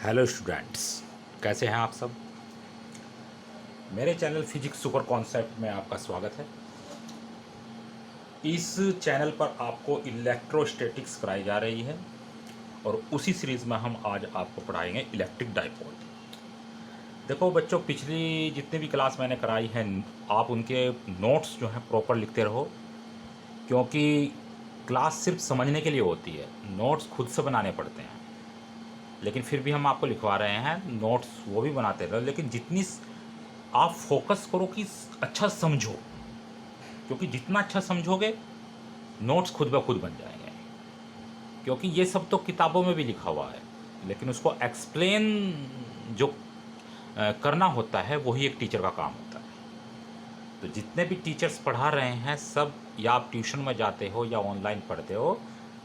Hello students, कैसे हैं आप सब। मेरे चैनल फिजिक्स सुपर कॉन्सेप्ट में आपका स्वागत है। इस चैनल पर आपको इलेक्ट्रोस्टैटिक्स कराई जा रही है और उसी सीरीज़ में हम आज आपको पढ़ाएंगे इलेक्ट्रिक डाइपोल। देखो बच्चों, पिछली जितनी भी क्लास मैंने कराई है आप उनके नोट्स जो हैं प्रॉपर लिखते रहो, क्योंकि क्लास सिर्फ समझने के लिए होती है, नोट्स खुद से बनाने पड़ते हैं। लेकिन फिर भी हम आपको लिखवा रहे हैं नोट्स, वो भी बनाते रहो, लेकिन जितनी आप फोकस करो कि अच्छा समझो, क्योंकि जितना अच्छा समझोगे नोट्स खुद ब खुद बन जाएंगे। क्योंकि ये सब तो किताबों में भी लिखा हुआ है, लेकिन उसको एक्सप्लेन जो करना होता है वही एक टीचर का काम होता है। तो जितने भी टीचर्स पढ़ा रहे हैं सब, या आप ट्यूशन में जाते हो या ऑनलाइन पढ़ते हो,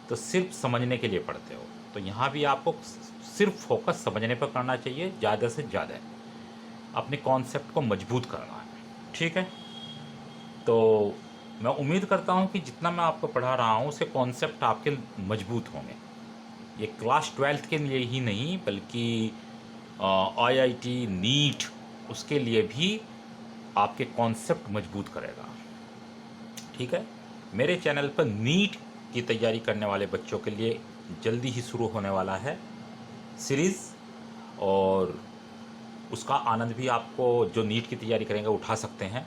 तो सिर्फ समझने के लिए पढ़ते हो। तो यहाँ भी आपको सिर्फ फोकस समझने पर करना चाहिए, ज़्यादा से ज़्यादा अपने कॉन्सेप्ट को मजबूत करना है। ठीक है, तो मैं उम्मीद करता हूँ कि जितना मैं आपको पढ़ा रहा हूँ उसके कॉन्सेप्ट आपके मजबूत होंगे। ये क्लास 12th के लिए ही नहीं, बल्कि आईआईटी नीट उसके लिए भी आपके कॉन्सेप्ट मजबूत करेगा। ठीक है, मेरे चैनल पर नीट की तैयारी करने वाले बच्चों के लिए जल्दी ही शुरू होने वाला है सीरीज़, और उसका आनंद भी आपको जो नीट की तैयारी करेंगे उठा सकते हैं।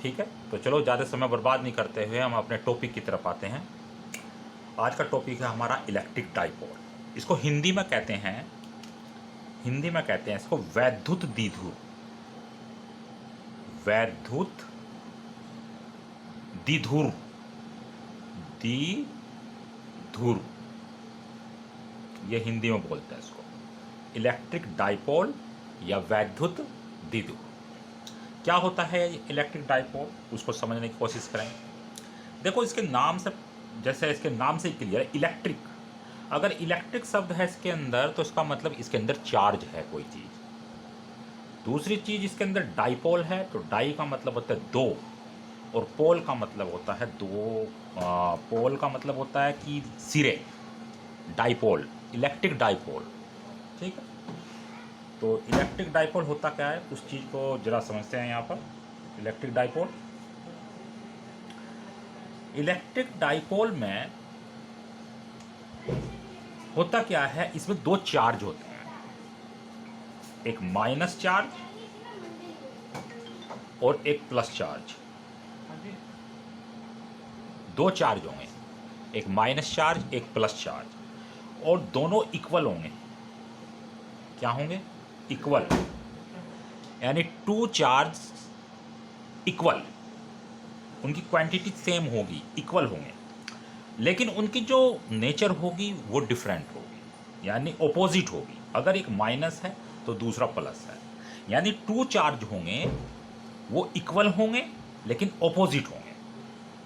ठीक है, तो चलो ज़्यादा समय बर्बाद नहीं करते हुए हम अपने टॉपिक की तरफ आते हैं। आज का टॉपिक है हमारा इलेक्ट्रिक डाइपोल। इसको हिंदी में कहते हैं, इसको वैद्युत द्विध्रुव। वैद्युत द्विध्रुव, द्विध्रुव, ये हिंदी में बोलते हैं इसको इलेक्ट्रिक डाइपोल या वैद्युत द्विध्रुव। क्या होता है इलेक्ट्रिक डाइपोल, उसको समझने की कोशिश करें। देखो, इसके नाम से, जैसे इसके नाम से क्लियर है इलेक्ट्रिक। अगर इलेक्ट्रिक शब्द है इसके अंदर तो इसका मतलब इसके अंदर चार्ज है कोई चीज़। दूसरी चीज़, इसके अंदर डाइपोल है, तो डाई का मतलब होता है दो, और पोल का मतलब होता है दो। पोल का मतलब होता है कि सिरे। Dipole, electric dipole. ठीक है, तो इलेक्ट्रिक डाइपोल होता क्या है, उस चीज़ को जरा समझते हैं यहाँ पर। इलेक्ट्रिक डाइपोल, इलेक्ट्रिक डाइपोल में होता क्या है, इसमें दो चार्ज होते हैं, एक माइनस चार्ज और एक प्लस चार्ज। दो चार्ज होंगे, एक माइनस चार्ज एक प्लस चार्ज, और दोनों इक्वल होंगे। क्या होंगे? इक्वल, यानी टू चार्ज इक्वल, उनकी क्वांटिटी सेम होगी, इक्वल होंगे, लेकिन उनकी जो नेचर होगी वो डिफरेंट होगी, यानी ऑपोजिट होगी। अगर एक माइनस है तो दूसरा प्लस है, यानी टू चार्ज होंगे, वो इक्वल होंगे लेकिन ऑपोजिट होंगे।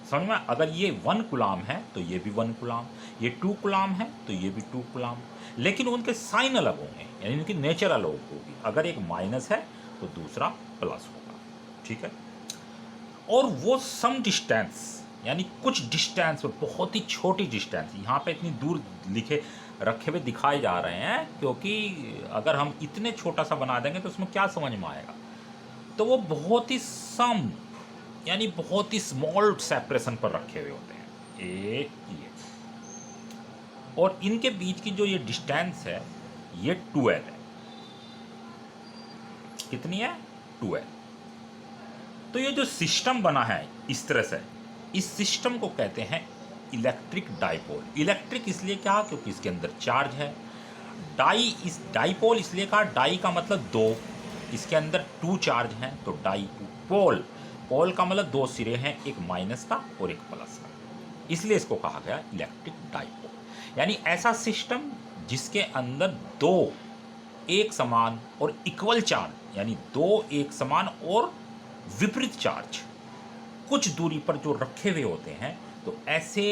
समझ में? अगर ये 1 कूलाम है तो ये भी 1 कूलाम, ये 2 कूलाम है तो ये भी 2 कूलाम, लेकिन उनके साइन अलग होंगे, यानी उनकी नेचर अलग होगी। अगर एक माइनस है तो दूसरा प्लस होगा। ठीक है, और वो सम डिस्टेंस, यानी कुछ डिस्टेंस में, बहुत ही छोटी डिस्टेंस, यहाँ पे इतनी दूर लिखे रखे हुए दिखाए जा रहे हैं, क्योंकि अगर हम इतने छोटा सा बना देंगे तो उसमें क्या समझ में आएगा। तो वो बहुत ही सम, यानी बहुत ही स्मॉल सेपरेशन पर रखे हुए होते हैं, ये। और इनके बीच की जो ये डिस्टेंस है ये 2L है। कितनी है? 2L। तो ये जो सिस्टम बना है इस तरह से, इस सिस्टम को कहते हैं इलेक्ट्रिक डाइपोल। इलेक्ट्रिक इसलिए क्या, क्योंकि इसके अंदर चार्ज है। डाई, इस डाइपोल इसलिए कहा, डाई का मतलब दो, इसके अंदर 2 चार्ज हैं तो डाइपोल। पोल का मतलब दो सिरे हैं, एक माइनस का और एक प्लस का, इसलिए इसको कहा गया इलेक्ट्रिक डाइपोल। यानी ऐसा सिस्टम जिसके अंदर दो एक समान और इक्वल चार्ज, यानी दो एक समान और विपरीत चार्ज कुछ दूरी पर जो रखे हुए होते हैं, तो ऐसे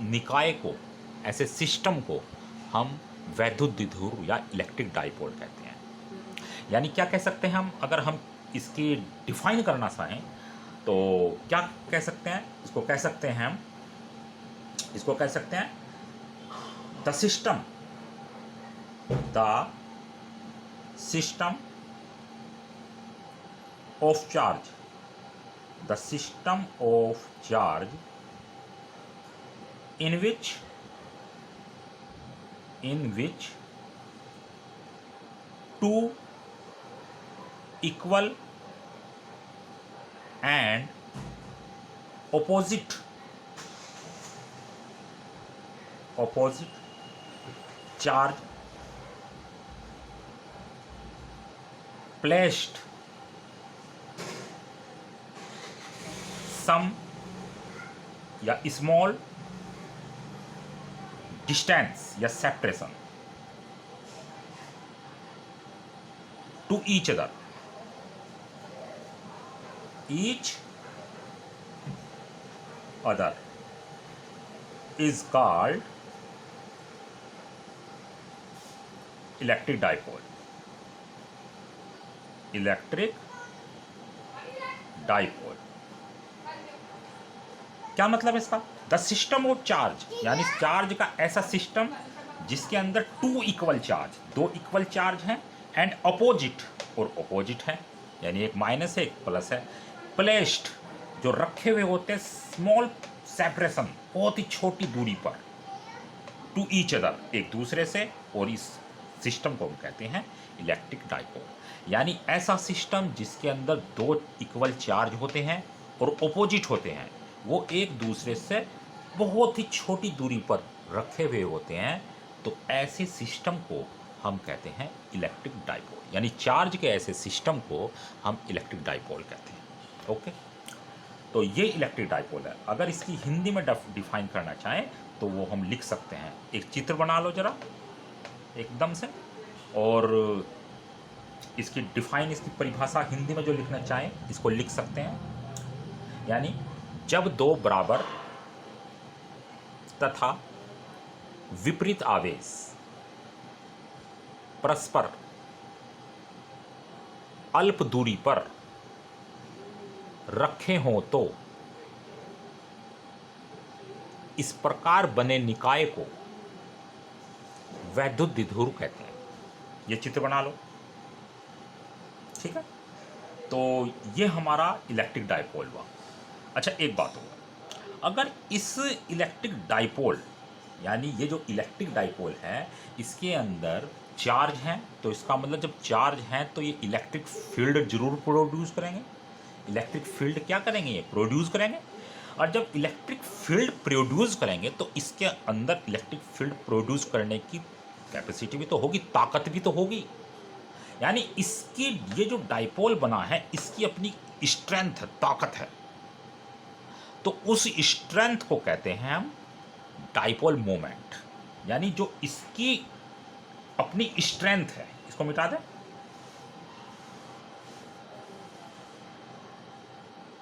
निकाय को, ऐसे सिस्टम को हम वैद्युत द्विध्रुव या इलेक्ट्रिक डाइपोल कहते हैं। यानी क्या कह सकते हैं हम, अगर हम इसकी डिफाइन करना चाहें तो क्या कह सकते हैं, इसको कह सकते हैं हम, इसको कह सकते हैं the system system of charge, the system of charge in which two equal and opposite charge placed some या small distance या separation to each other is called electric dipole. Electric dipole क्या मतलब है इसका? द सिस्टम ऑफ चार्ज, यानी charge का ऐसा system जिसके अंदर टू इक्वल चार्ज, दो इक्वल चार्ज हैं, एंड अपोजिट, और अपोजिट है यानी एक माइनस है एक प्लस है, प्लेस्ड जो रखे हुए होते हैं स्मॉल सेपरेशन, बहुत ही छोटी दूरी पर, टू ईच अदर एक दूसरे से, और इस सिस्टम को हम कहते हैं इलेक्ट्रिक डाइपोल। यानी ऐसा सिस्टम जिसके अंदर दो इक्वल चार्ज होते हैं और अपोजिट होते हैं, वो एक दूसरे से बहुत ही छोटी दूरी पर रखे हुए होते हैं, तो ऐसे सिस्टम को हम कहते हैं इलेक्ट्रिक डाइपोल। यानी चार्ज के ऐसे सिस्टम को हम इलेक्ट्रिक डाइपोल कहते हैं। ओके, तो ये इलेक्ट्रिक डाइपोल है। अगर इसकी हिंदी में डिफाइन करना चाहें तो वो हम लिख सकते हैं, एक चित्र बना लो जरा एकदम से, और इसकी डिफाइन, इसकी परिभाषा हिंदी में जो लिखना चाहें इसको लिख सकते हैं। यानी जब दो बराबर तथा विपरीत आवेश परस्पर अल्प दूरी पर रखे हों तो इस प्रकार बने निकाय को वैद्युत द्विध्रुव कहते हैं। ये चित्र बना लो, ठीक है। तो ये हमारा इलेक्ट्रिक डाइपोल हुआ। अच्छा, एक बात होगा, अगर इस इलेक्ट्रिक डाइपोल, यानी ये जो इलेक्ट्रिक डाइपोल है इसके अंदर चार्ज हैं, तो इसका मतलब जब चार्ज हैं तो ये इलेक्ट्रिक फील्ड जरूर प्रोड्यूस करेंगे। इलेक्ट्रिक फील्ड क्या करेंगे? ये प्रोड्यूस करेंगे। और जब इलेक्ट्रिक फील्ड प्रोड्यूस करेंगे तो इसके अंदर इलेक्ट्रिक फील्ड प्रोड्यूस करने की कैपेसिटी भी तो होगी, ताकत भी तो होगी। यानी इसकी, ये जो डाइपोल बना है इसकी अपनी स्ट्रेंथ, ताकत है, तो उस स्ट्रेंथ को कहते हैं हम डाइपोल मोमेंट। यानी जो इसकी अपनी स्ट्रेंथ है, इसको मिटा दें,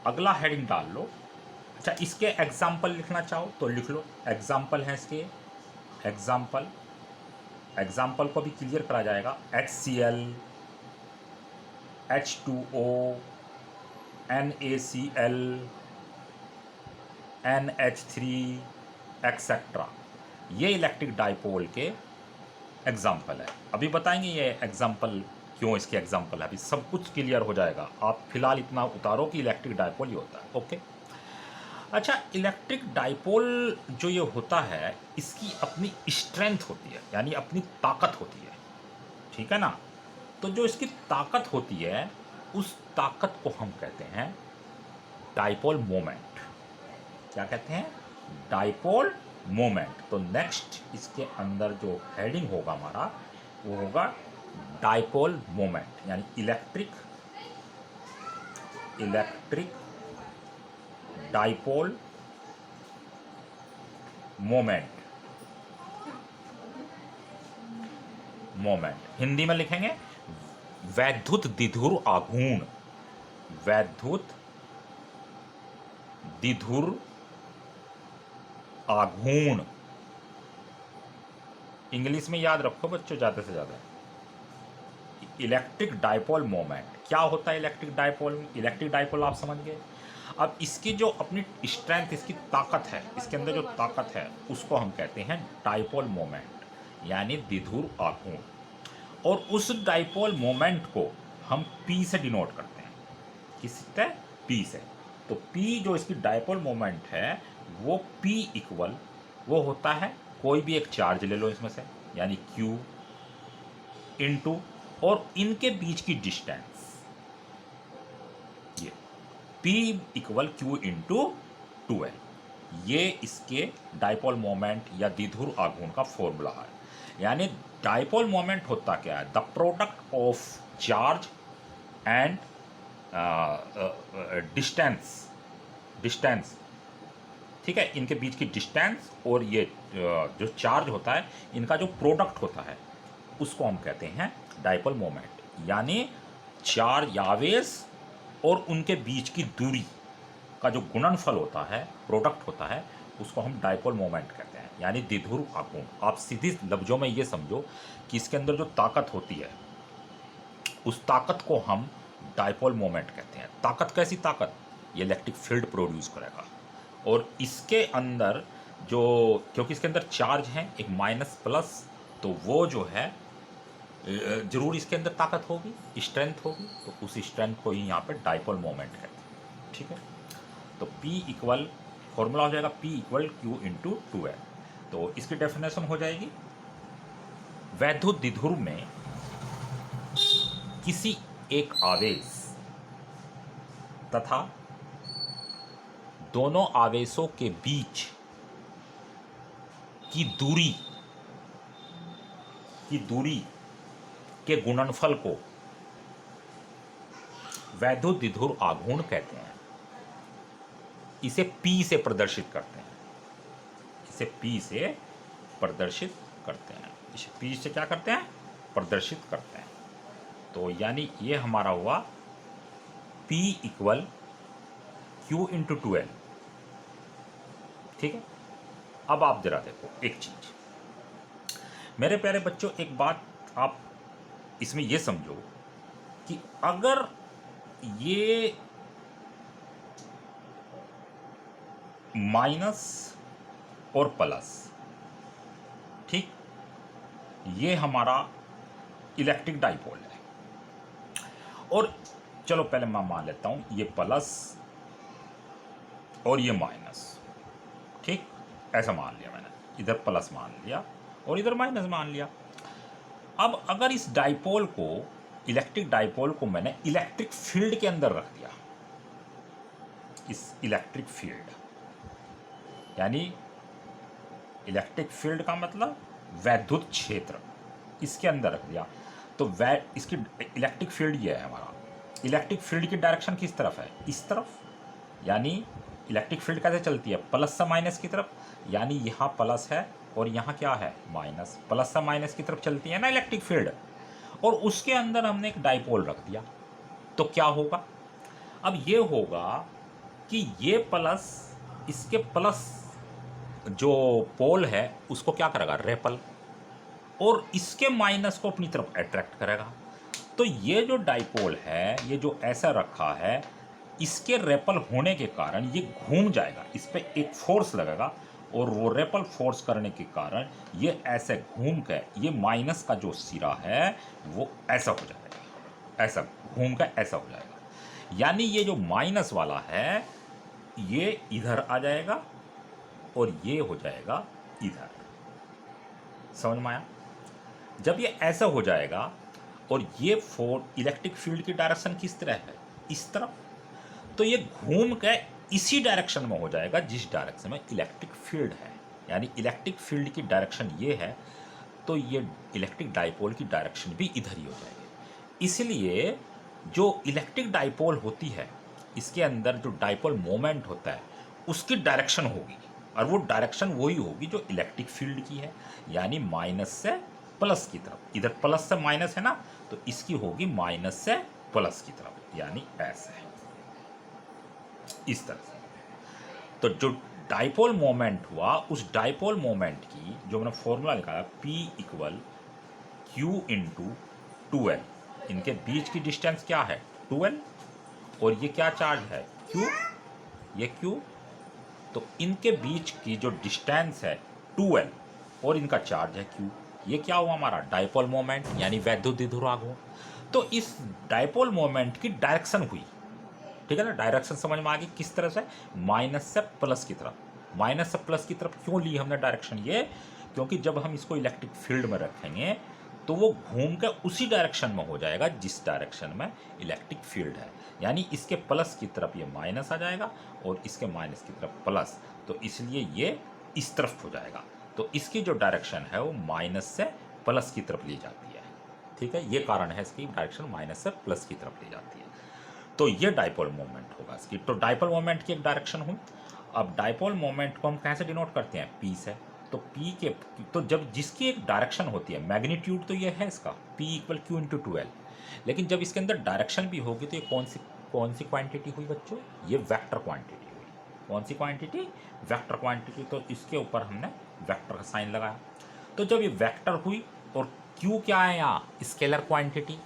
अगला हेडिंग डाल लो। अच्छा, इसके एग्जाम्पल लिखना चाहो तो लिख लो, एग्जाम्पल है इसके, एग्जाम्पल को भी क्लियर करा जाएगा। HCl, H2O, NaCl, NH3 etcetera, ये इलेक्ट्रिक डाइपोल के एग्जाम्पल है। अभी बताएंगे ये एग्जाम्पल क्यों, इसके एग्जाम्पल है, अभी सब कुछ क्लियर हो जाएगा। आप फिलहाल इतना उतारो कि इलेक्ट्रिक डाइपोल ये होता है। ओके, अच्छा, इलेक्ट्रिक डाइपोल जो ये होता है इसकी अपनी स्ट्रेंथ होती है, यानी अपनी ताकत होती है, ठीक है ना। तो जो इसकी ताकत होती है उस ताकत को हम कहते हैं डाइपोल मोमेंट। क्या कहते हैं? Dipole moment. तो नेक्स्ट इसके अंदर जो हेडिंग होगा हमारा वो होगा डाइपोल मोमेंट, यानी इलेक्ट्रिक डाइपोल मोमेंट। हिंदी में लिखेंगे वैद्युत द्विध्रुव आघूर्ण, वैद्युत द्विध्रुव आघूर्ण। इंग्लिश में याद रखो बच्चों ज़्यादा से ज़्यादा। इलेक्ट्रिक डाइपोल मोमेंट क्या होता है? इलेक्ट्रिक डाइपोल आप समझ गए। अब इसकी जो अपनी स्ट्रेंथ, इसकी ताकत है, इसके अंदर जो ताकत है उसको हम कहते हैं डाइपोल मोमेंट, यानी द्विध्रुव आघूर्ण। और उस डाइपोल मोमेंट को हम P से डिनोट करते हैं। किससे? P से। तो P जो इसकी डाइपोल मोमेंट है वो P इक्वल वो होता है, कोई भी एक चार्ज ले लो इसमें से, यानी Q इंटू और इनके बीच की डिस्टेंस, ये P equal Q into 2L, ये इसके डाइपोल मोमेंट या द्विध्रुव आघूर्ण का फॉर्मूला है। यानी डाइपोल मोमेंट होता क्या है? The product of charge and distance, ठीक है, इनके बीच की डिस्टेंस और ये जो चार्ज होता है इनका जो प्रोडक्ट होता है उसको हम कहते हैं डाइपोल मोमेंट। यानी चार्ज या आवेश और उनके बीच की दूरी का जो गुणनफल होता है, प्रोडक्ट होता है, उसको हम डाइपोल मोमेंट कहते हैं, यानी द्विध्रुव आघूर्ण। आप सीधी लफ्जों में ये समझो कि इसके अंदर जो ताकत होती है उस ताकत को हम डाइपोल मोमेंट कहते हैं। ताकत कैसी ताकत? ये इलेक्ट्रिक फील्ड प्रोड्यूस करेगा। और इसके अंदर जो, क्योंकि इसके अंदर चार्ज है एक माइनस प्लस, तो वो जो है जरूर इसके अंदर ताकत होगी, स्ट्रेंथ होगी, तो उस स्ट्रेंथ को ही यहाँ पे डाइपोल मोमेंट कहते हैं। ठीक है, तो P इक्वल फॉर्मूला हो जाएगा P equal Q into 2L। तो इसकी डेफिनेशन हो जाएगी, वैद्युत द्विध्रुव में किसी एक आवेश तथा दोनों आवेशों के बीच की दूरी के गुणनफल को वैद्युत द्विध्रुव आघूर्ण कहते हैं। इसे P से प्रदर्शित करते हैं, इसे P से प्रदर्शित करते हैं, इसे P से क्या करते हैं? प्रदर्शित करते हैं। तो यानी ये हमारा हुआ P equal Q into 2L। ठीक है, अब आप जरा देखो एक चीज, मेरे प्यारे बच्चों, एक बात आप इसमें ये समझो कि अगर ये माइनस और प्लस, ठीक, ये हमारा इलेक्ट्रिक डाइपोल है, और चलो पहले मैं मान लेता हूं ये प्लस और ये माइनस, ठीक, ऐसा मान लिया मैंने, इधर प्लस मान लिया और इधर माइनस मान लिया। अब अगर इस डाइपोल को, इलेक्ट्रिक डाइपोल को मैंने इलेक्ट्रिक फील्ड के अंदर रख दिया, इस इलेक्ट्रिक फील्ड, यानी इलेक्ट्रिक फील्ड का मतलब वैद्युत क्षेत्र, इसके अंदर रख दिया, तो इसकी इलेक्ट्रिक फील्ड ये है हमारा। इलेक्ट्रिक फील्ड की डायरेक्शन किस तरफ है? इस तरफ। यानी इलेक्ट्रिक फील्ड कैसे चलती है? प्लस से माइनस की तरफ। यानी यहाँ प्लस है और यहाँ क्या है? माइनस। प्लस से माइनस की तरफ चलती है ना इलेक्ट्रिक फील्ड, और उसके अंदर हमने एक डाइपोल रख दिया, तो क्या होगा? अब ये होगा कि ये प्लस, इसके प्लस जो पोल है उसको क्या करेगा? रेपल, और इसके माइनस को अपनी तरफ अट्रैक्ट करेगा। तो ये जो डाइपोल है, ये जो ऐसा रखा है, इसके रेपल होने के कारण ये घूम जाएगा, इस पर एक फोर्स लगेगा, और वो रेपल फोर्स करने के कारण ये ऐसे घूम के, ये माइनस का जो सिरा है वो ऐसा हो जाएगा, ऐसा घूम के ऐसा हो जाएगा। यानी ये जो माइनस वाला है ये इधर आ जाएगा और ये हो जाएगा इधर। समझ में आया? जब ये ऐसा हो जाएगा और ये इलेक्ट्रिक फील्ड की डायरेक्शन किस तरह है? इस तरफ, तो ये घूम के इसी डायरेक्शन में हो जाएगा जिस डायरेक्शन में इलेक्ट्रिक फील्ड है। यानी इलेक्ट्रिक फील्ड की डायरेक्शन ये है, तो ये इलेक्ट्रिक डाइपोल की डायरेक्शन भी इधर ही हो जाएगी। इसलिए जो इलेक्ट्रिक डाइपोल होती है, इसके अंदर जो डाइपोल मोमेंट होता है उसकी डायरेक्शन होगी, और वो डायरेक्शन वही होगी जो इलेक्ट्रिक फील्ड की है, यानी माइनस से प्लस की तरफ। इधर प्लस से माइनस है ना, तो इसकी होगी माइनस से प्लस की तरफ, यानी ऐसे है, इस तरह से। तो जो डाइपोल मोमेंट हुआ, उस डाइपोल मोमेंट की जो मैंने फॉर्मूला निकाला, P equal Q into 2L, इनके बीच की डिस्टेंस क्या है? 2L, और ये क्या चार्ज है? Q, ये Q, तो इनके बीच की जो डिस्टेंस है 2L और इनका चार्ज है Q, ये क्या हुआ हमारा डायपोल मोमेंट यानी वैद्युत द्विध्रुव आघूर्ण। तो इस डायपोल मोमेंट की डायरेक्शन हुई, ठीक है ना, डायरेक्शन समझ में आ गई किस तरह से, माइनस से प्लस की तरफ। माइनस से प्लस की तरफ क्यों ली हमने डायरेक्शन, ये क्योंकि जब हम इसको इलेक्ट्रिक फील्ड में रखेंगे तो वो घूम के उसी डायरेक्शन में हो जाएगा जिस डायरेक्शन में इलेक्ट्रिक फील्ड है, यानी इसके प्लस की तरफ ये माइनस आ जाएगा और इसके माइनस की तरफ प्लस, तो इसलिए ये इस तरफ हो जाएगा। तो इसकी जो डायरेक्शन है वो माइनस से प्लस की तरफ ली जाती है, ठीक है, ये कारण है इसकी डायरेक्शन माइनस से प्लस की तरफ ली जाती है। तो ये डायपोल मोमेंट होगा इसकी। तो डायपोल मोमेंट की एक डायरेक्शन हुई। अब डायपोल मोमेंट को हम कैसे डिनोट करते हैं, पी से। तो पी के, तो जब जिसकी एक डायरेक्शन होती है, मैग्नीट्यूड तो ये है इसका P equal Q into 2L, लेकिन जब इसके अंदर डायरेक्शन भी होगी तो ये कौन सी क्वांटिटी हुई बच्चों, ये वेक्टर क्वांटिटी हुई। कौन सी क्वांटिटी, वेक्टर क्वांटिटी। तो इसके ऊपर हमने वेक्टर का साइन लगाया। तो जब ये वेक्टर हुई और Q क्या है यहाँ, स्केलर क्वांटिटी,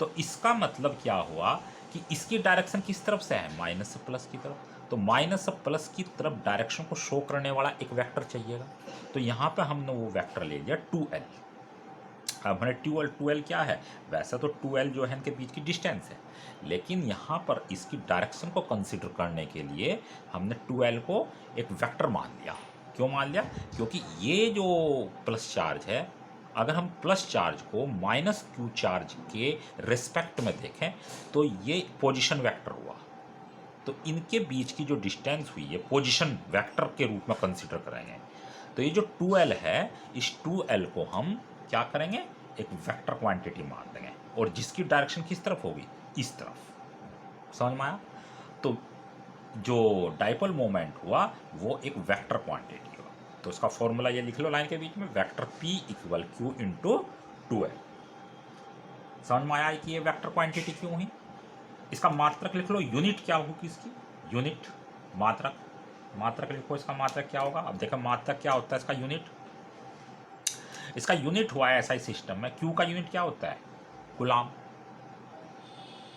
तो इसका मतलब क्या हुआ कि इसकी डायरेक्शन किस तरफ से है, माइनस से प्लस की तरफ। तो माइनस से प्लस की तरफ डायरेक्शन को शो करने वाला एक वेक्टर चाहिएगा। तो यहाँ पे हमने वो वेक्टर ले लिया 2L। अब हमने 2L क्या है, वैसा तो 2L जो है इनके बीच की डिस्टेंस है, लेकिन यहाँ पर इसकी डायरेक्शन को कंसिडर करने के लिए हमने 2L को एक वेक्टर मान लिया। क्यों मान लिया, क्योंकि ये जो प्लस चार्ज है, अगर हम प्लस चार्ज को माइनस क्यू चार्ज के रिस्पेक्ट में देखें तो ये पोजीशन वेक्टर हुआ। तो इनके बीच की जो डिस्टेंस हुई है पोजीशन वेक्टर के रूप में कंसीडर करेंगे। तो ये जो 2L है, इस 2L को हम क्या करेंगे, एक वेक्टर क्वांटिटी मान देंगे, और जिसकी डायरेक्शन किस तरफ होगी, इस तरफ। समझ में आया। तो जो डायपोल मोमेंट हुआ वो एक वेक्टर क्वांटिटी हुआ। तो उसका फॉर्मूला ये लिख लो लाइन के बीच में, vector P equal Q into 2L। समझ में आया कि ये वेक्टर क्वांटिटी क्यों हुई। इसका मात्रक लिख लो, यूनिट क्या होगी इसकी, यूनिट मात्रक, मात्रक लिखो इसका मात्रक क्या होगा। अब देखो मात्रक क्या होता है इसका यूनिट, इसका यूनिट हुआ है ऐसा ही सिस्टम में, क्यू का यूनिट क्या होता है, कूलाम,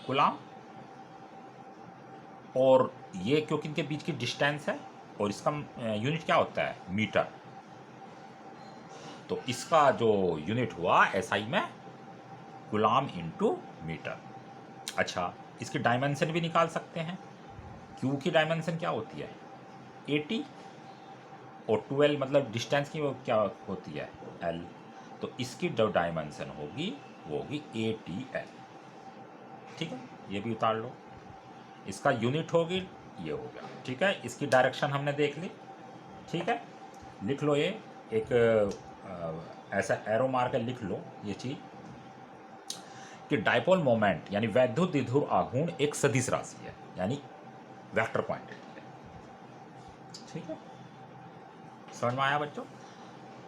कूलाम, और ये क्योंकि इनके बीच की डिस्टेंस है, और इसका यूनिट क्या होता है, मीटर। तो इसका जो यूनिट हुआ एसआई में कूलाम इंटू मीटर। अच्छा, इसकी डायमेंशन भी निकाल सकते हैं। क्यू की डायमेंशन क्या होती है, 80, और 12 मतलब डिस्टेंस की वो क्या होती है, L। तो इसकी जो डायमेंशन होगी वो होगी 80L। ठीक है, ये भी उतार लो। इसका यूनिट होगी, ये हो गया, ठीक है। इसकी डायरेक्शन हमने देख ली, ठीक है। लिख लो ये एक ऐसा एरो मार कर लिख लो ये चीज़ कि डायपोल मोमेंट यानी वैद्युत द्विध्रुव आघूर्ण एक सदिश राशि है, यानी वेक्टर क्वांटिटी है। ठीक है, समझ में आया बच्चों।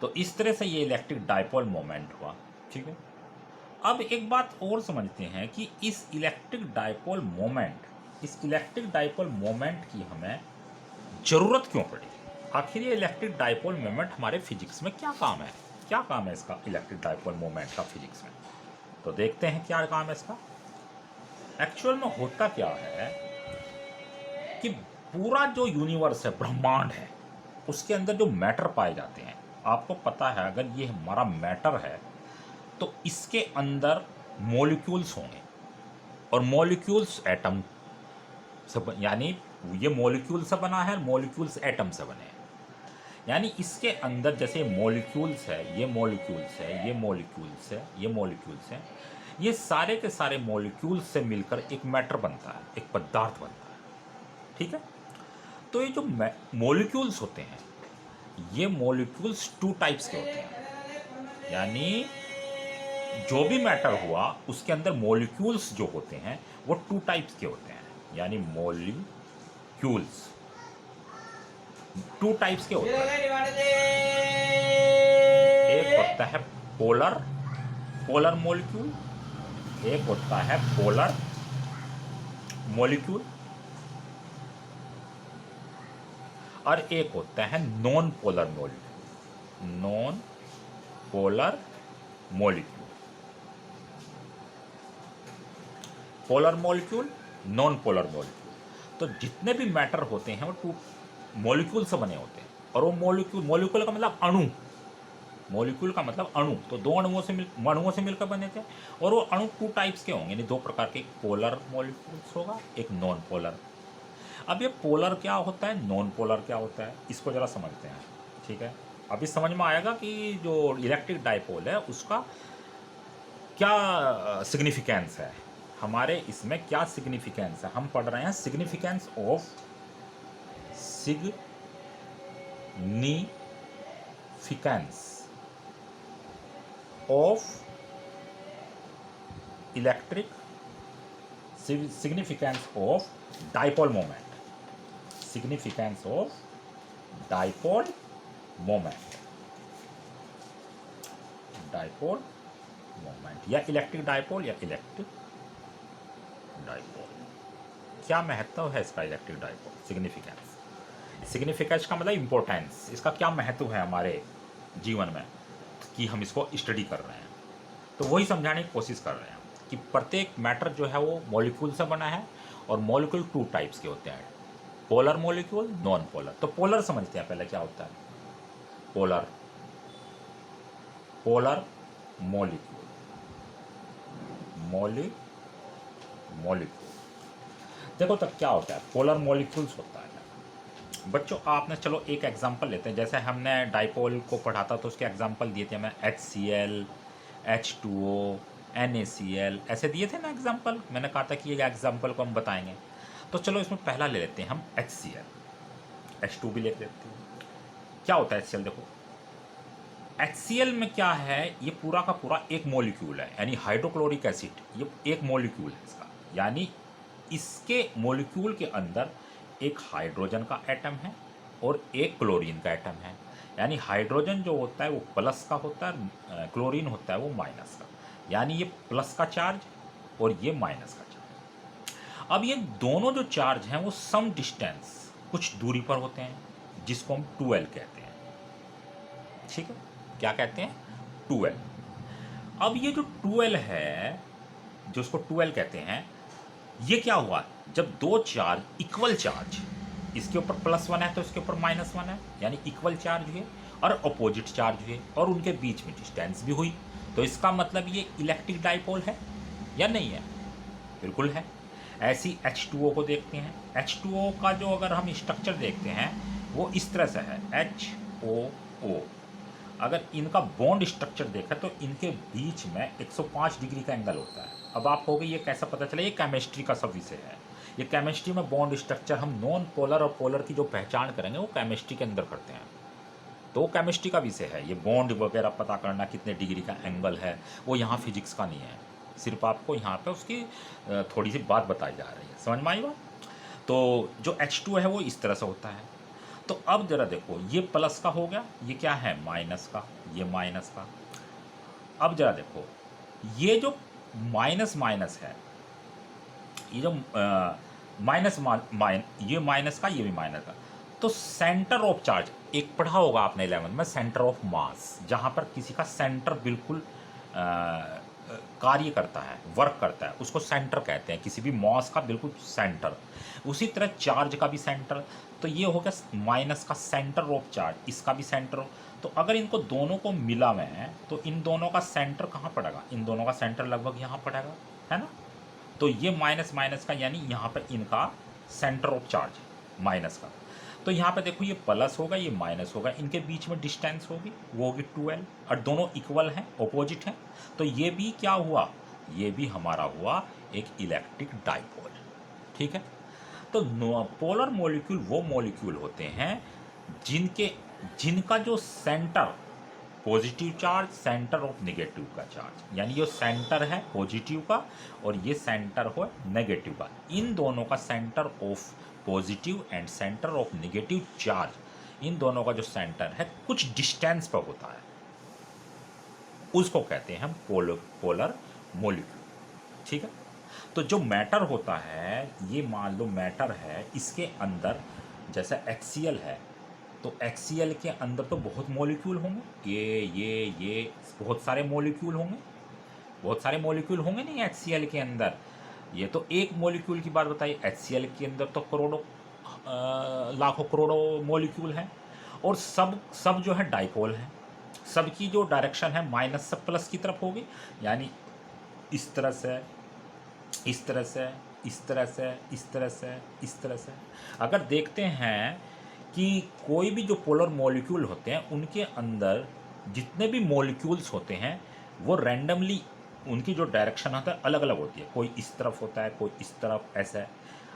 तो इस तरह से ये इलेक्ट्रिक डायपोल मोमेंट हुआ। ठीक है, अब एक बात और समझते हैं कि इस इलेक्ट्रिक डायपोल मोमेंट की हमें ज़रूरत क्यों पड़ी। आखिर ये इलेक्ट्रिक डायपोल मोमेंट हमारे फिजिक्स में क्या काम है, क्या काम है इसका, इलेक्ट्रिक डायपोल मोमेंट का फिजिक्स में। तो देखते हैं क्या काम है इसका। एक्चुअल में होता क्या है कि पूरा जो यूनिवर्स है, ब्रह्मांड है, उसके अंदर जो मैटर पाए जाते हैं, आपको पता है अगर ये हमारा मैटर है तो इसके अंदर मॉलिक्यूल्स होंगे, और मॉलिक्यूल्स एटम से यानी ये मॉलिक्यूल से बना है, मॉलिक्यूल्स एटम से बने हैं। यानी इसके अंदर जैसे मॉलिक्यूल्स है, ये मॉलिक्यूल्स है, ये मॉलिक्यूल्स है, ये मॉलिक्यूल्स है, ये सारे के सारे मॉलिक्यूल्स से मिलकर एक मैटर बनता है, एक पदार्थ बनता है। ठीक है, तो ये जो मॉलिक्यूल्स होते हैं, ये मॉलिक्यूल्स 2 टाइप्स के होते हैं। यानी जो भी मैटर हुआ उसके अंदर मॉलिक्यूल्स जो होते हैं वो 2 टाइप्स के होते हैं। यानी मॉलिक्यूल्स 2 टाइप्स के होते हैं। एक होता है पोलर मॉलिक्यूल, एक होता है पोलर मॉलिक्यूल, और एक होता है non polar molecule. Non polar molecule, polar molecule, non polar molecule. तो जितने भी मैटर होते हैं वो 2 मॉलिक्यूल से बने होते हैं, और वो मॉलिक्यूल का मतलब अणु, मॉलिक्यूल का मतलब अणु, तो दो अणुओं से मिलकर बने थे। और वो अणु टू टाइप्स के होंगे, यानी दो प्रकार के, पोलर मॉलिक्यूल्स होगा, एक नॉन पोलर। अब ये पोलर क्या होता है, नॉन पोलर क्या होता है, इसको ज़रा समझते हैं। ठीक है, अभी समझ में आएगा कि जो इलेक्ट्रिक डाइपोल है उसका क्या सिग्निफिकेंस है, हमारे इसमें क्या सिग्निफिकेंस है। हम पढ़ रहे हैं significance of significance of electric, significance of dipole moment, significance of dipole moment, dipole moment या इलेक्ट्रिक डाइपोल या इलेक्ट्रिक डाइपोल। क्या महत्व है इसका इलेक्ट्रिक डाइपोल, सिग्निफिकेंस। सिग्निफिकेंस का मतलब इंपॉर्टेंस, इसका क्या महत्व है हमारे जीवन में कि हम इसको स्टडी कर रहे हैं। तो वही समझाने की कोशिश कर रहे हैं कि प्रत्येक मैटर जो है वो मॉलिक्यूल से बना है, और मॉलिक्यूल टू टाइप्स के होते हैं, पोलर मॉलिक्यूल, नॉन पोलर। तो पोलर समझते हैं पहले क्या होता है। पोलर, पोलर मॉलिक्यूल, मॉलिक्यूल देखो तब क्या होता है, पोलर मॉलिक्यूल्स होता है। बच्चों आपने, चलो एक एग्जांपल लेते हैं, जैसे हमने डाइपोल को पढ़ा था तो उसके एग्जांपल दिए थे हमें, HCl, H2O, NaCl, ऐसे दिए थे ना एग्जांपल। मैंने कहा था कि ये एग्जांपल को हम बताएंगे। तो चलो इसमें पहला ले लेते हैं हम HCl, H2 भी ले लेते हैं। क्या होता है HCl, देखो HCl में क्या है, ये पूरा का पूरा एक मॉलिक्यूल है, यानी हाइड्रोक्लोरिक एसिड, ये एक मॉलिक्यूल है इसका, यानी इसके मॉलिक्यूल के अंदर एक हाइड्रोजन का एटम है और एक क्लोरीन का एटम है। यानी हाइड्रोजन जो होता है वो प्लस का होता है, क्लोरीन होता है वो माइनस का, यानी ये प्लस का चार्ज और ये माइनस का चार्ज। अब ये दोनों जो चार्ज हैं वो सम डिस्टेंस, कुछ दूरी पर होते हैं, जिसको हम 2l कहते हैं। ठीक है, क्या कहते हैं, 2l। अब ये जो 2l है, जो उसको 2l कहते हैं, ये क्या हुआ, जब दो चार्ज, इक्वल चार्ज, इसके ऊपर +1 है तो इसके ऊपर -1 है, यानी इक्वल चार्ज हुए और अपोजिट चार्ज हुए और उनके बीच में डिस्टेंस भी हुई, तो इसका मतलब ये इलेक्ट्रिक डाइपोल है या नहीं है, बिल्कुल है। ऐसी H2O को देखते हैं, H2O का जो अगर हम स्ट्रक्चर देखते हैं वो इस तरह से है, HOO। अगर इनका बॉन्ड स्ट्रक्चर देखा तो इनके बीच में 105 डिग्री का एंगल होता है। अब आप कहोगे ये कैसा पता चला, ये केमिस्ट्री का सब विषय है। ये केमिस्ट्री में बॉन्ड स्ट्रक्चर, हम नॉन पोलर और पोलर की जो पहचान करेंगे वो केमिस्ट्री के अंदर करते हैं, तो केमिस्ट्री का विषय है। ये बॉन्ड वगैरह पता करना, कितने डिग्री का एंगल है, वो यहाँ फिजिक्स का नहीं है, सिर्फ आपको यहाँ पे उसकी थोड़ी सी बात बताई जा रही है, समझ में आई बात। तो जो H2 है वो इस तरह से होता है। तो अब जरा देखो, ये प्लस का हो गया, ये क्या है, माइनस का, ये माइनस का। अब जरा देखो, ये जो माइनस माइनस है, ये जो ये माइनस का, ये भी माइनस का, तो सेंटर ऑफ चार्ज, एक पढ़ा होगा आपने 11 में, सेंटर ऑफ मास, जहाँ पर किसी का सेंटर बिल्कुल कार्य करता है, वर्क करता है, उसको सेंटर कहते हैं, किसी भी मास का बिल्कुल सेंटर। उसी तरह चार्ज का भी सेंटर, तो ये हो गया माइनस का सेंटर ऑफ चार्ज, इसका भी सेंटर हो। तो अगर इनको दोनों को मिला मैं, तो इन दोनों का सेंटर कहाँ पड़ेगा, इन दोनों का सेंटर लगभग यहाँ पड़ेगा, है ना। तो ये माइनस माइनस का, यानी यहाँ पर इनका सेंटर ऑफ चार्ज माइनस का। तो यहाँ पे देखो, ये प्लस होगा, ये माइनस होगा, इनके बीच में डिस्टेंस होगी, वो होगी 2l, और दोनों इक्वल हैं, ऑपोजिट हैं। तो ये भी क्या हुआ, ये भी हमारा हुआ एक इलेक्ट्रिक डाइपोल। ठीक है, तो पोलर मॉलिक्यूल वो मॉलिक्यूल होते हैं जिनका जो centre positive charge, centre of negative का चार्ज, यानी ये सेंटर है पॉजिटिव का और ये सेंटर हो नेगेटिव का, इन दोनों का center of positive and center of negative charge, इन दोनों का जो सेंटर है कुछ डिस्टेंस पर होता है, उसको कहते हैं हम पोलर मॉलिक्यूल। ठीक है, तो जो मैटर होता है, ये मान लो मैटर है, इसके अंदर जैसे HCl है, तो HCl के अंदर तो बहुत मॉलिक्यूल होंगे, ये बहुत सारे मॉलिक्यूल होंगे, बहुत सारे मॉलिक्यूल होंगे नहीं HCl के अंदर। ये तो एक मॉलिक्यूल की बात बताई, HCl के अंदर तो करोड़ों लाखों करोड़ों मॉलिक्यूल हैं, और सब जो है डाइपोल हैं, सबकी जो डायरेक्शन है माइनस से प्लस की तरफ होगी, यानी इस तरह से, इस तरह से, इस तरह से, इस तरह से, इस तरह से। अगर देखते हैं कि कोई भी जो पोलर मॉलिक्यूल होते हैं उनके अंदर जितने भी मॉलिक्यूल्स होते हैं वो रैंडमली उनकी जो डायरेक्शन होता है अलग अलग होती है। कोई इस तरफ होता है, कोई इस तरफ, ऐसा है।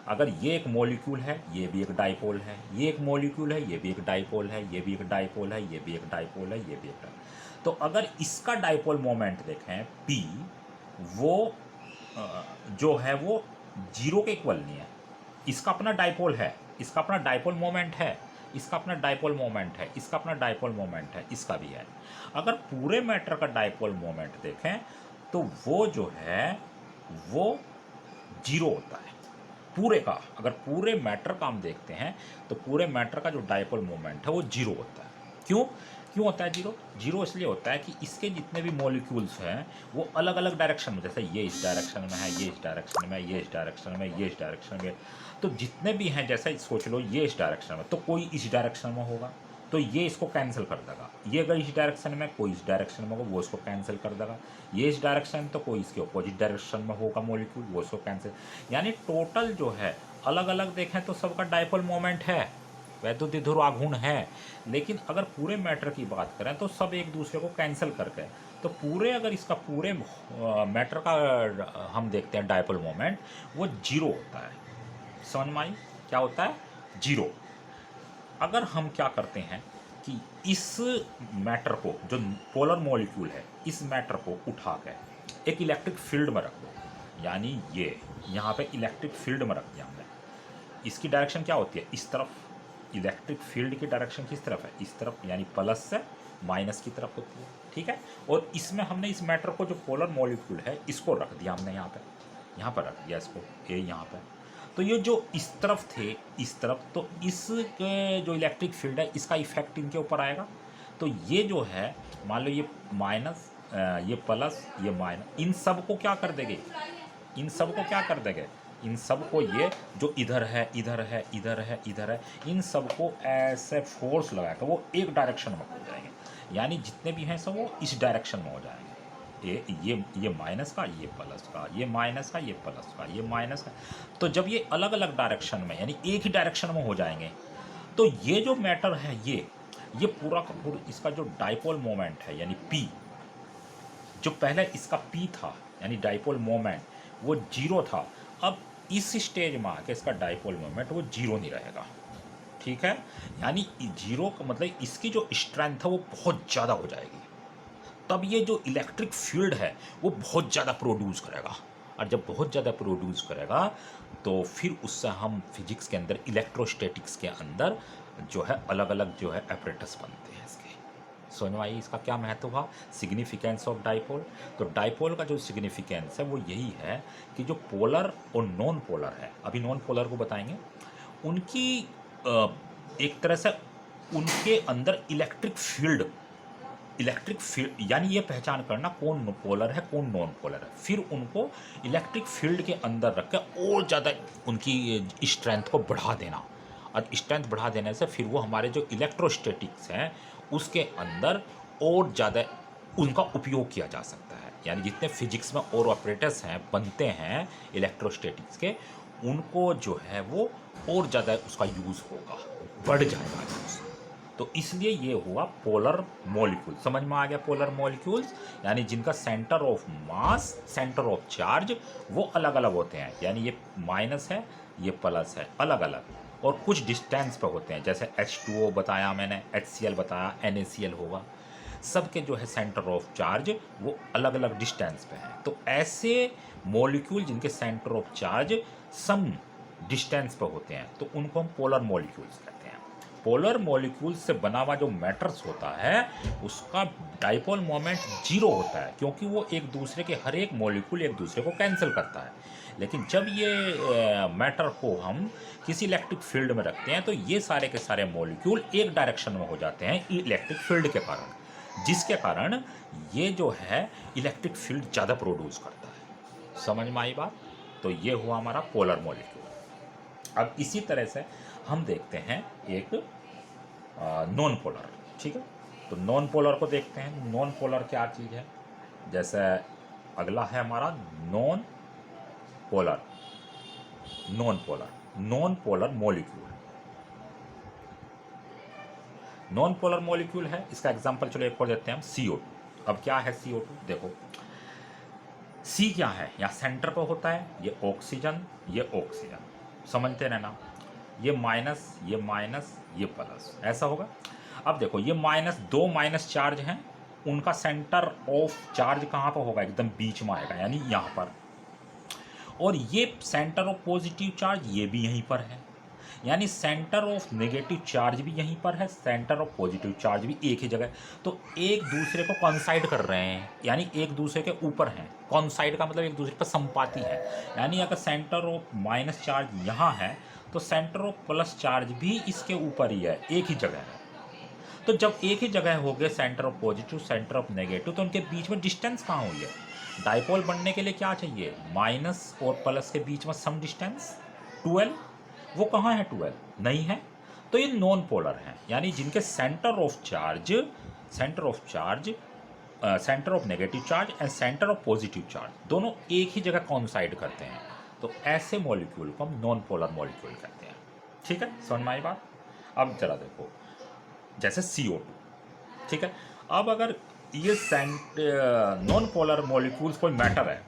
अगर ये एक मॉलिक्यूल है, ये भी एक डाइपोल है, ये एक मॉलिक्यूल है, ये भी एक डाइपोल है, ये भी एक डाइपोल है, ये भी एक डाइपोल है, ये भी एक डाइपोल। तो अगर इसका डाइपोल मोमेंट देखें P, वो जो है वो जीरो के इक्वल नहीं है। इसका अपना डाइपोल है, इसका अपना डाइपोल मोमेंट है, इसका अपना डाइपोल मोमेंट है, इसका अपना डाइपोल मोमेंट है, इसका भी है। अगर पूरे मैटर का डाइपोल मोमेंट देखें तो वो जो है वो जीरो होता है पूरे का। अगर पूरे मैटर का हम देखते हैं तो पूरे मैटर का जो डाइपोल मोमेंट है वो जीरो होता है। क्यों क्यों होता है जीरो? जीरो इसलिए होता है कि इसके जितने भी मॉलिक्यूल्स हैं वो अलग अलग डायरेक्शन में, जैसे ये इस डायरेक्शन में है, ये इस डायरेक्शन में, ये इस डायरेक्शन में, ये इस डायरेक्शन में, तो जितने भी हैं, जैसे सोच लो ये इस डायरेक्शन में, तो कोई इस डायरेक्शन में होगा तो ये इसको कैंसिल कर देगा। ये अगर इस डायरेक्शन में, कोई इस डायरेक्शन में होगा वो इसको कैंसिल कर देगा। ये इस डायरेक्शन तो कोई इसके अपोजिट डायरेक्शन में होगा मॉलिक्यूल, वो इसको कैंसिल। यानी टोटल जो है अलग अलग देखें तो सबका डाइपोल मोमेंट है, वैद्युतद्विध्रुव आघूर्ण है। लेकिन अगर पूरे मैटर की बात करें तो सब एक दूसरे को कैंसिल करके, तो पूरे अगर इसका पूरे मैटर का हम देखते हैं डाइपोल मोमेंट वो जीरो होता है। समझ में आई? क्या होता है? जीरो। अगर हम क्या करते हैं कि इस मैटर को, जो पोलर मॉलिक्यूल है, इस मैटर को उठा के एक इलेक्ट्रिक फील्ड में रख दो, यानी ये यहाँ पे इलेक्ट्रिक फील्ड में रख दिया हमने। इसकी डायरेक्शन क्या होती है? इस तरफ। इलेक्ट्रिक फील्ड की डायरेक्शन किस तरफ है? इस तरफ, यानी प्लस से माइनस की तरफ होती है। ठीक है। और इसमें हमने इस मैटर को, जो पोलर मॉलिक्यूल है, इसको रख दिया हमने यहाँ पर रख दिया इसको, ये यहाँ पे। तो ये जो इस तरफ थे, इस तरफ, तो इस जो इलेक्ट्रिक फील्ड है इसका इफेक्ट इनके ऊपर आएगा। तो ये जो है, मान लो ये माइनस, ये प्लस, ये माइनस, इन सब को क्या कर देंगे? इन सब को क्या कर देंगे? इन सब को, ये जो इधर है, इधर है, इधर है, इधर है, इन सब को ऐसे फोर्स लगा कर वो एक डायरेक्शन में हो जाएंगे। यानी जितने भी हैं सब वो इस डायरेक्शन में हो जाएंगे। ये माइनस का, ये प्लस का, ये माइनस का, ये प्लस का, ये माइनस का। तो जब ये अलग अलग डायरेक्शन में, यानी एक ही डायरेक्शन में हो जाएंगे, तो ये जो मैटर है, ये पूरा का पूरा इसका जो डाइपोल मोमेंट है, यानी P, जो पहले इसका P था, यानी डाइपोल मोमेंट, वो जीरो था। अब इस स्टेज में आके इसका डाइपोल मोमेंट वो जीरो नहीं रहेगा। ठीक है। यानी जीरो का मतलब इसकी जो स्ट्रेंथ है वो बहुत ज़्यादा हो जाएगी। तब ये जो इलेक्ट्रिक फील्ड है वो बहुत ज़्यादा प्रोड्यूस करेगा, और जब बहुत ज़्यादा प्रोड्यूस करेगा तो फिर उससे हम फिजिक्स के अंदर, इलेक्ट्रोस्टैटिक्स के अंदर जो है अलग अलग जो है एपरेटस बनते हैं इसके। समझ में आई इसका क्या महत्व हुआ? Significance of dipole. तो डाइपोल का जो सिग्निफिकेंस है वो यही है कि जो पोलर और नॉन पोलर है, अभी नॉन पोलर को बताएंगे, उनकी एक तरह से उनके अंदर इलेक्ट्रिक फील्ड यानी ये पहचान करना कौन पोलर है, कौन नॉन पोलर है, फिर उनको इलेक्ट्रिक फील्ड के अंदर रख कर और ज़्यादा उनकी स्ट्रेंथ को बढ़ा देना। और स्ट्रेंथ बढ़ा देने से फिर वो हमारे जो इलेक्ट्रोस्टैटिक्स हैं उसके अंदर और ज़्यादा उनका उपयोग किया जा सकता है। यानी जितने फिजिक्स में और ऑपरेटर्स हैं, बनते हैं इलेक्ट्रोस्टैटिक्स के, उनको जो है वो और ज़्यादा उसका यूज़ होगा, बढ़ जाएगा यूज़। तो इसलिए ये हुआ पोलर मॉलिक्यूल। समझ में आ गया? पोलर मॉलिक्यूल्स यानी जिनका centre of mass, centre of charge वो अलग अलग होते हैं। यानी ये माइनस है, ये प्लस है, अलग अलग, और कुछ डिस्टेंस पे होते हैं। जैसे H2O बताया मैंने, HCl बताया, NaCl होगा। सबके जो है सेंटर ऑफ चार्ज वो अलग अलग डिस्टेंस पे हैं। तो ऐसे मॉलिक्यूल जिनके centre of charge some distance पे होते हैं तो उनको हम पोलर मॉलिक्यूल्स कहते हैं। पोलर मॉलिक्यूल से बना हुआ जो मैटर्स होता है उसका डाइपोल मोमेंट जीरो होता है, क्योंकि वो एक दूसरे के, हर एक मॉलिक्यूल एक दूसरे को कैंसिल करता है। लेकिन जब ये मैटर को हम किसी इलेक्ट्रिक फील्ड में रखते हैं तो ये सारे के सारे मॉलिक्यूल एक डायरेक्शन में हो जाते हैं इलेक्ट्रिक फील्ड के कारण, जिसके कारण ये जो है इलेक्ट्रिक फील्ड ज़्यादा प्रोड्यूस करता है। समझ में आई बात? तो ये हुआ हमारा पोलर मॉलिक्यूल। अब इसी तरह से हम देखते हैं एक नॉन पोलर। ठीक है। तो नॉन पोलर को देखते हैं। नॉन पोलर क्या चीज़ है? जैसे अगला है हमारा non polar. Non polar molecule. Non polar molecule है, इसका एग्जांपल चलो एक और देते हैं हम, CO2। अब क्या है CO2? देखो C क्या है, यहाँ सेंटर पर होता है, ये ऑक्सीजन, ये ऑक्सीजन, समझते रहना, ये माइनस, ये माइनस, ये प्लस, ऐसा होगा। अब देखो ये माइनस, दो माइनस चार्ज हैं, उनका सेंटर ऑफ चार्ज कहाँ पर होगा? एकदम बीच में आएगा, यानी यहाँ पर। और ये सेंटर ऑफ पॉजिटिव चार्ज ये भी यहीं पर है, यानी सेंटर ऑफ नेगेटिव चार्ज भी यहीं पर है, सेंटर ऑफ पॉजिटिव चार्ज भी एक ही जगह। तो एक दूसरे को कॉन्साइड कर रहे हैं, यानी एक दूसरे के ऊपर हैं। कॉन्साइड का मतलब एक दूसरे पर संपाती है, यानी अगर सेंटर ऑफ माइनस चार्ज यहाँ है तो सेंटर ऑफ प्लस चार्ज भी इसके ऊपर ही है, एक ही जगह है। तो जब एक ही जगह हो गए centre of positive, centre of negative, तो उनके बीच में डिस्टेंस कहाँ हुई है? डाइपोल बनने के लिए क्या चाहिए? माइनस और प्लस के बीच में सम डिस्टेंस 12। वो कहाँ है 12? नहीं है। तो ये नॉन पोलर हैं, यानी जिनके centre of charge, centre of negative charge and center of positive charge दोनों एक ही जगह कॉन्साइड करते हैं। तो ऐसे मॉलिक्यूल को हम नॉन पोलर मॉलिक्यूल कहते हैं। ठीक है, समझ में आई बात? अब जरा देखो, जैसे CO2, ठीक है। अब अगर ये नॉन पोलर मॉलिक्यूल्स कोई मैटर है,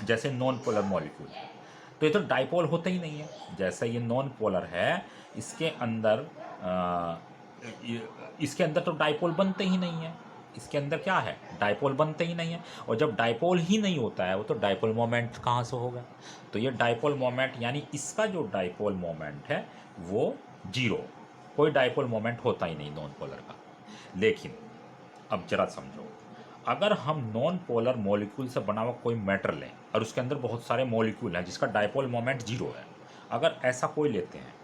जैसे नॉन पोलर मॉलिक्यूल, तो ये तो डाइपोल होते ही नहीं है। जैसे ये नॉन पोलर है, इसके अंदर इसके अंदर तो डाइपोल बनते ही नहीं है। इसके अंदर क्या है? डाइपोल बनते ही नहीं है। और जब डाइपोल ही नहीं होता है, वो तो डाइपोल मोमेंट कहाँ से होगा? तो ये डाइपोल मोमेंट, यानी इसका जो डाइपोल मोमेंट है वो जीरो, कोई डाइपोल मोमेंट होता ही नहीं नॉन पोलर का। लेकिन अब जरा समझो, अगर हम नॉन पोलर मॉलिक्यूल से बना हुआ कोई मैटर लें और उसके अंदर बहुत सारे मॉलिक्यूल हैं जिसका डाइपोल मोमेंट जीरो है, अगर ऐसा कोई लेते हैं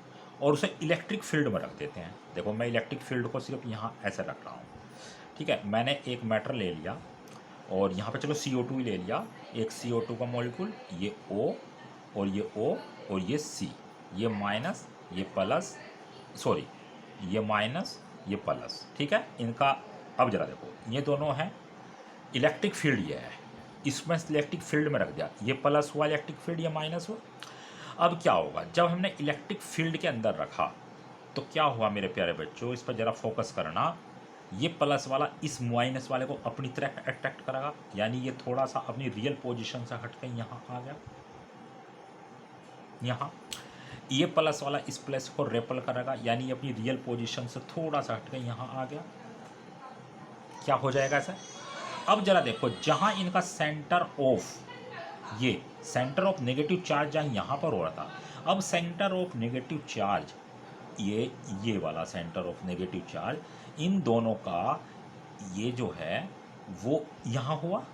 और उसे इलेक्ट्रिक फील्ड में रख देते हैं, देखो मैं इलेक्ट्रिक फील्ड को सिर्फ यहाँ ऐसे रख रहा हूँ, ठीक है। मैंने एक मैटर ले लिया और यहाँ पे चलो CO2 ही ले लिया, एक CO2 का मॉलिक्यूल, ये O और ये O और ये C, ये माइनस, ये प्लस, सॉरी ये माइनस, ये प्लस, ठीक है इनका। अब जरा देखो, ये दोनों हैं, इलेक्ट्रिक फील्ड ये है, इसमें इलेक्ट्रिक फील्ड में रख दिया, ये प्लस हुआ इलेक्ट्रिक फील्ड, ये माइनस हुआ। अब क्या होगा जब हमने इलेक्ट्रिक फील्ड के अंदर रखा, तो क्या हुआ मेरे प्यारे बच्चों, इस पर ज़रा फोकस करना। ये प्लस वाला इस माइनस वाले को अपनी तरफ अट्रैक्ट करेगा, यानी ये थोड़ा सा अपनी रियल पोजीशन से हट के यहाँ आ गया, यहाँ। ये प्लस वाला इस प्लस को रेपल करेगा, यानी अपनी रियल पोजीशन से थोड़ा सा हट के यहाँ आ गया। क्या हो जाएगा ऐसा? अब जरा देखो, जहाँ इनका सेंटर ऑफ, ये सेंटर ऑफ नेगेटिव चार्ज जहाँ यहाँ पर हो रहा था, अब सेंटर ऑफ नेगेटिव चार्ज, ये वाला सेंटर ऑफ नेगेटिव चार्ज, इन दोनों का ये जो है वो यहाँ हुआ,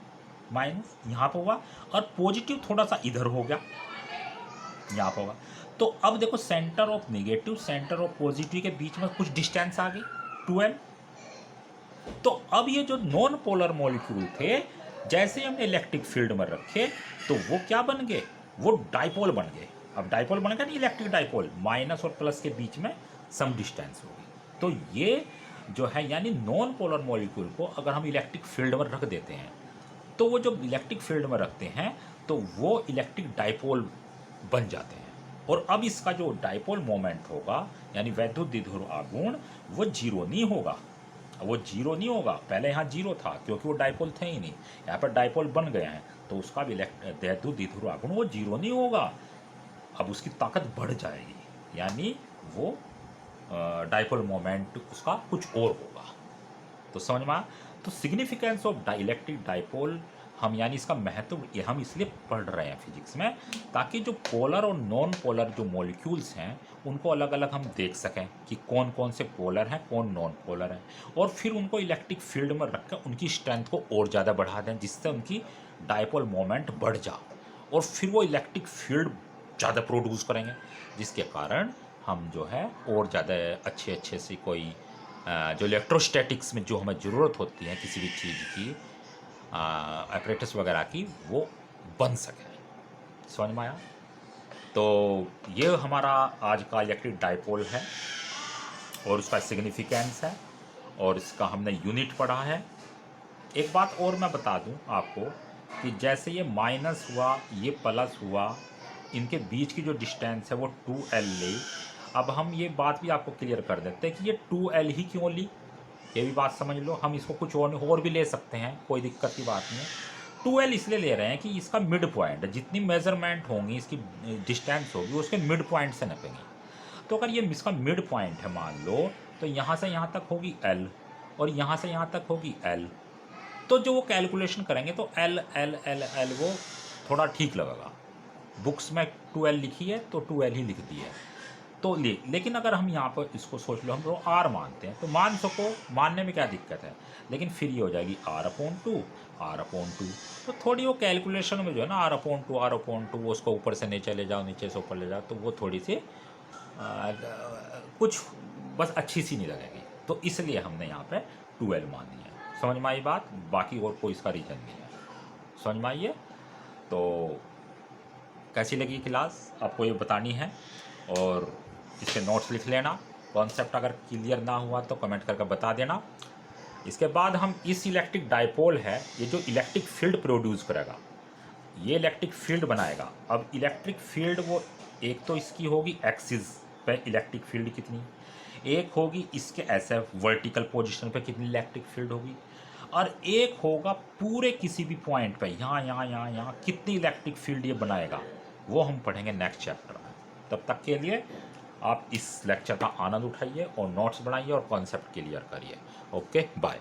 माइनस यहाँ पर हुआ, और पॉजिटिव थोड़ा सा इधर हो गया, यहाँ पर होगा। तो अब देखो, centre of negative, centre of positive के बीच में कुछ डिस्टेंस आ गई 12। तो अब ये जो नॉन पोलर मॉलिक्यूल थे, जैसे हमने इलेक्ट्रिक फील्ड में रखे, तो वो क्या बन गए? वो डाइपोल बन गए। अब डाइपोल बन गया नहीं, इलेक्ट्रिक डाइपोल, माइनस और प्लस के बीच में सम डिस्टेंस होगी। तो ये जो है, यानी नॉन पोलर मॉलिक्यूल को अगर हम इलेक्ट्रिक फील्ड में रख देते हैं, तो वो जो इलेक्ट्रिक फील्ड में रखते हैं तो वो इलेक्ट्रिक डाइपोल बन जाते हैं। और अब इसका जो डाइपोल मोमेंट होगा, यानी वैद्युत द्विध्रुव आघूर्ण, वो जीरो नहीं होगा। वो जीरो नहीं होगा, पहले यहाँ जीरो था क्योंकि वो डाइपोल थे ही नहीं, यहाँ पर डाइपोल बन गए हैं, तो उसका भी वैद्युत द्विध्रुव आघूर्ण वो जीरो नहीं होगा, अब उसकी ताकत बढ़ जाएगी, यानी वो डाइपोल मोमेंट उसका कुछ और होगा। तो समझ में आया? तो सिग्निफिकेंस ऑफ इलेक्ट्रिक डाइपोल, हम यानी इसका महत्व ये हम इसलिए पढ़ रहे हैं फिजिक्स में, ताकि जो पोलर और नॉन पोलर जो मॉलिक्यूल्स हैं उनको अलग अलग हम देख सकें कि कौन कौन से पोलर हैं, कौन नॉन पोलर हैं, और फिर उनको इलेक्ट्रिक फील्ड में रख कर उनकी स्ट्रेंथ को और ज़्यादा बढ़ा दें, जिससे उनकी डाइपोल मोमेंट बढ़ जाए, और फिर वो इलेक्ट्रिक फील्ड ज़्यादा प्रोड्यूस करेंगे, जिसके कारण हम जो है और ज़्यादा अच्छे से कोई जो इलेक्ट्रोस्टैटिक्स में जो हमें ज़रूरत होती है किसी भी चीज़ की, एपरेटस वगैरह की, वो बन सके। समझ में आया? तो ये हमारा आज का इलेक्ट्रिक डाइपोल है और उसका सिग्निफिकेंस है, और इसका हमने यूनिट पढ़ा है। एक बात और मैं बता दूं आपको कि जैसे ये माइनस हुआ, ये प्लस हुआ, इनके बीच की जो डिस्टेंस है वो 2L ली। अब हम ये बात भी आपको क्लियर कर देते हैं कि ये 2L ही क्यों ली, ये भी बात समझ लो। हम इसको कुछ और भी ले सकते हैं, कोई दिक्कत की बात नहीं है। 2L इसलिए ले रहे हैं कि इसका मिड पॉइंट, जितनी मेजरमेंट होंगी, इसकी डिस्टेंस होगी, उसके मिड पॉइंट से नपेंगे। तो अगर ये इसका मिड पॉइंट है मान लो, तो यहाँ से यहाँ तक होगी L और यहाँ से यहाँ तक होगी L। तो जो वो कैलकुलेशन करेंगे तो L L L L वो थोड़ा ठीक लगेगा। बुक्स में 2L लिखी है तो 2L ही लिख दी है। तो लेकिन अगर हम यहाँ पर इसको सोच लो, हम तो R मानते हैं, तो मान सको, मानने में क्या दिक्कत है, लेकिन फिर ये हो जाएगी R/2 तो थोड़ी वो कैलकुलेशन में जो है ना R/2 वो उसको ऊपर से नीचे ले जाओ, नीचे से ऊपर ले जाओ, तो वो थोड़ी सी कुछ बस अच्छी सी नहीं लगेगी। तो इसलिए हमने यहाँ पे 2L मानी है। समझ में आई बात? बाकी और कोई इसका रीज़न नहीं है। समझ में आई है? तो कैसी लगी क्लास आपको ये बतानी है, और इसके नोट्स लिख लेना। कॉन्सेप्ट अगर क्लियर ना हुआ तो कमेंट करके बता देना। इसके बाद हम इस इलेक्ट्रिक डाइपोल है, ये जो इलेक्ट्रिक फील्ड प्रोड्यूस करेगा, ये इलेक्ट्रिक फील्ड बनाएगा। अब इलेक्ट्रिक फील्ड वो एक तो इसकी होगी एक्सिस पे इलेक्ट्रिक फील्ड कितनी, एक होगी इसके ऐसे वर्टिकल पोजीशन पे कितनी इलेक्ट्रिक फील्ड होगी, और एक होगा पूरे किसी भी पॉइंट पे यहाँ यहाँ यहाँ यहाँ कितनी इलेक्ट्रिक फील्ड ये बनाएगा। वो हम पढ़ेंगे नेक्स्ट चैप्टर में। तब तक के लिए आप इस लेक्चर का आनंद उठाइए और नोट्स बनाइए और कॉन्सेप्ट क्लियर करिए। Okay, bye.